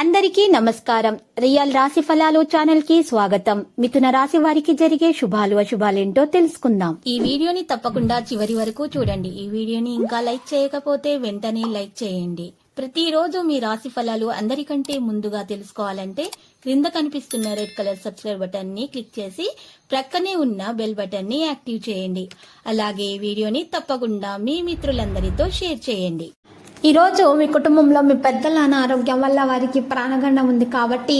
అందరికీ నమస్కారం. రియల్ రాశి ఫలాలు ఛానల్ కి స్వాగతం. మిథున రాశి వారికి జరిగే శుభాలు అశుభాలేంటో తెలుసుకుందాం. ఈ వీడియోని తప్పకుండా చివరి వరకు చూడండి. ఈ వీడియోని ఇంకా లైక్ చేయకపోతే వెంటనే లైక్ చేయండి. ప్రతిరోజు మీ రాశి ఫలాలు అందరికంటే ముందుగా తెలుసుకోవాలంటే క్రింద కనిపిస్తున్న రెడ్ కలర్ సబ్స్క్రైబ్ బటన్ ని క్లిక్ చేసి ప్రక్కనే ఉన్న బెల్ బటన్ ని యాక్టివ్ చేయండి. అలాగే ఈ వీడియోని తప్పకుండా మీ మిత్రులందరితో షేర్ చేయండి. ఈరోజు మీ కుటుంబంలో మీ పెద్దల అనారోగ్యం వల్ల వారికి ప్రాణగండం ఉంది కాబట్టి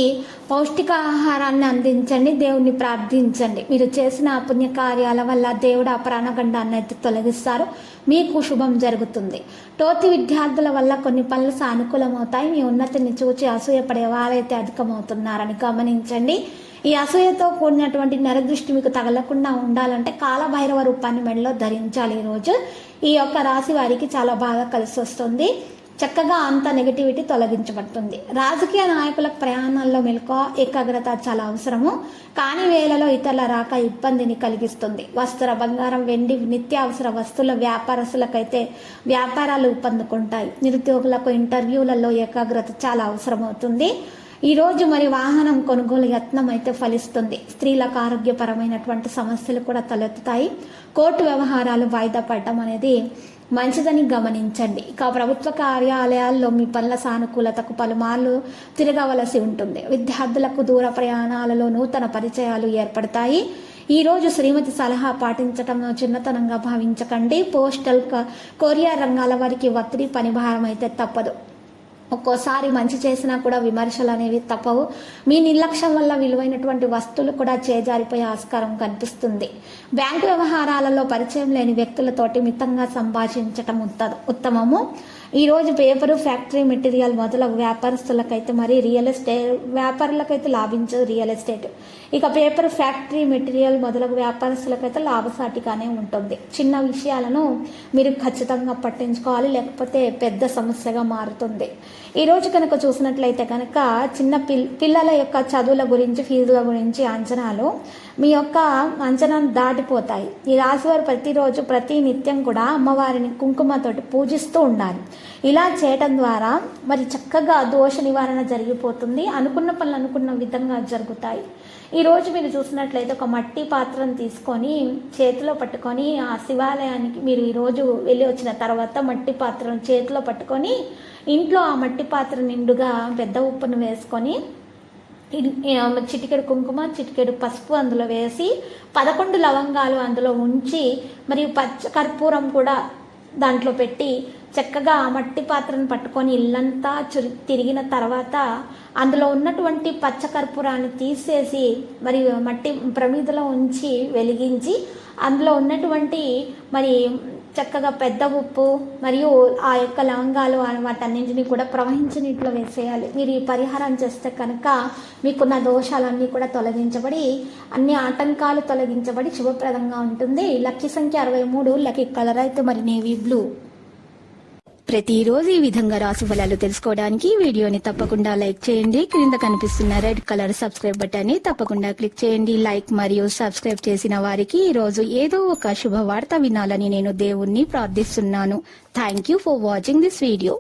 పౌష్టిక ఆహారాన్ని అందించండి, దేవుణ్ణి ప్రార్థించండి. మీరు చేసిన పుణ్యకార్యాల వల్ల దేవుడు ఆ ప్రాణగండాన్ని అయితే తొలగిస్తారు, మీకు శుభం జరుగుతుంది. తోటి విద్యార్థుల వల్ల కొన్ని పనులు సానుకూలమవుతాయి. మీ ఉన్నతిని చూచి అసూయపడే వారైతే అధికమవుతున్నారని గమనించండి. ఈ అసూయతో కూడినటువంటి నరదృష్టి మీకు తగలకుండా ఉండాలంటే కాలభైరవ రూపాన్ని మెడలో ధరించాలి. ఈరోజు ఈ యొక్క రాశి వారికి చాలా బాగా కలిసి వస్తుంది. చక్కగా అంత నెగటివిటీ తొలగించబడుతుంది. రాజకీయ నాయకుల ప్రయాణాల్లో మెలకువ ఏకాగ్రత చాలా అవసరము. కాని వేళలో ఇతరుల రాక ఇబ్బందిని కలిగిస్తుంది. వస్త్ర, బంగారం, వెండి, నిత్యావసర వస్తువుల వ్యాపారస్తులకైతే వ్యాపారాలు పొందుకుంటాయి. నిరుద్యోగులకు ఇంటర్వ్యూలలో ఏకాగ్రత చాలా అవసరమవుతుంది. ఈరోజు మరి వాహనం కొనుగోలు యత్నం అయితే ఫలిస్తుంది. స్త్రీలకు ఆరోగ్యపరమైనటువంటి సమస్యలు కూడా తలెత్తుతాయి. కోర్టు వ్యవహారాలు వాయిదా పడటం అనేది మంచిదని గమనించండి. ఇక ప్రభుత్వ కార్యాలయాల్లో మీ పనుల సానుకూలతకు పలుమార్లు తిరగవలసి ఉంటుంది. విద్యార్థులకు దూర ప్రయాణాలలో నూతన పరిచయాలు ఏర్పడతాయి. ఈరోజు శ్రీమతి సలహా పాటించటం చిన్నతనంగా భావించకండి. పోస్టల్, కొరియర్ రంగాల వారికి ఒత్తిడి, పని భారం అయితే తప్పదు. ఒక్కోసారి మంచి చేసినా కూడా విమర్శలు అనేవి తప్పవు. మీ నిర్లక్ష్యం వల్ల విలువైనటువంటి వస్తువులు కూడా చేజారిపోయే ఆస్కారం కనిపిస్తుంది. బ్యాంకు వ్యవహారాలలో పరిచయం లేని వ్యక్తులతోటి మితంగా సంభాషించటం ఉత్తమము. ఈరోజు పేపరు, ఫ్యాక్టరీ మెటీరియల్ మొదలగు వ్యాపారస్తులకైతే మరి రియల్ ఎస్టేట్ వ్యాపారులకైతే లాభించదు రియల్ ఎస్టేట్. ఇక పేపర్, ఫ్యాక్టరీ మెటీరియల్ మొదలగు వ్యాపారస్తులకైతే లాభసాటిగానే ఉంటుంది. చిన్న విషయాలను మీరు ఖచ్చితంగా పట్టించుకోవాలి, లేకపోతే పెద్ద సమస్యగా మారుతుంది. ఈరోజు కనుక చూసినట్లయితే కనుక చిన్న పిల్లల యొక్క చదువుల గురించి, ఫీజుల గురించి అంచనాలు మీ యొక్క అంచనాను దాటిపోతాయి. ఈ రాశివారు ప్రతిరోజు ప్రతి నిత్యం కూడా అమ్మవారిని కుంకుమతోటి పూజిస్తూ ఉండాలి. ఇలా చేయటం ద్వారా మరి చక్కగా దోష నివారణ జరిగిపోతుంది. అనుకున్న పనులు అనుకున్న విధంగా జరుగుతాయి. ఈరోజు మీరు చూసినట్లయితే ఒక మట్టి పాత్రను తీసుకొని చేతిలో పట్టుకొని ఆ శివాలయానికి మీరు ఈరోజు వెళ్ళి వచ్చిన తర్వాత మట్టి పాత్రను చేతిలో పట్టుకొని ఇంట్లో ఆ మట్టి పాత్ర నిండుగా పెద్ద ఉప్పును వేసుకొని చిటికెడు కుంకుమ, చిటికెడు పసుపు అందులో వేసి 11 లవంగాలు అందులో ఉంచి మరియు పచ్చ కర్పూరం కూడా దాంట్లో పెట్టి చక్కగా ఆ మట్టి పాత్రను పట్టుకొని ఇల్లంతా తిరిగిన తర్వాత అందులో ఉన్నటువంటి పచ్చ కర్పూరాన్ని తీసేసి మరి మట్టి ప్రమిదలో ఉంచి వెలిగించి అందులో ఉన్నటువంటి మరి చక్కగా పెద్ద ఉప్పు మరియు ఆ యొక్క లవంగాలు వాటన్నింటినీ కూడా ప్రవహించిన నీటిలో వేసేయాలి. మీరు ఈ పరిహారం చేస్తే కనుక మీకున్న దోషాలన్నీ కూడా తొలగించబడి అన్ని ఆటంకాలు తొలగించబడి శుభప్రదంగా ఉంటుంది. లక్కీ సంఖ్య 63, లక్కీ కలర్ అయితే మరి నేవీ బ్లూ. ప్రతిరోజు ఈ విధంగా రాశి ఫలాలు తెలుసుకోవడానికి వీడియోని తప్పకుండా లైక్ చేయండి. క్రింద కనిపిస్తున్న రెడ్ కలర్ సబ్స్క్రైబ్ బటన్ ని తప్పకుండా క్లిక్ చేయండి. లైక్ మరియు సబ్స్క్రైబ్ చేసిన వారికి ఈ రోజు ఏదో ఒక శుభవార్త వినాలని నేను దేవుణ్ణి ప్రార్థిస్తున్నాను. Thank you for watching this video.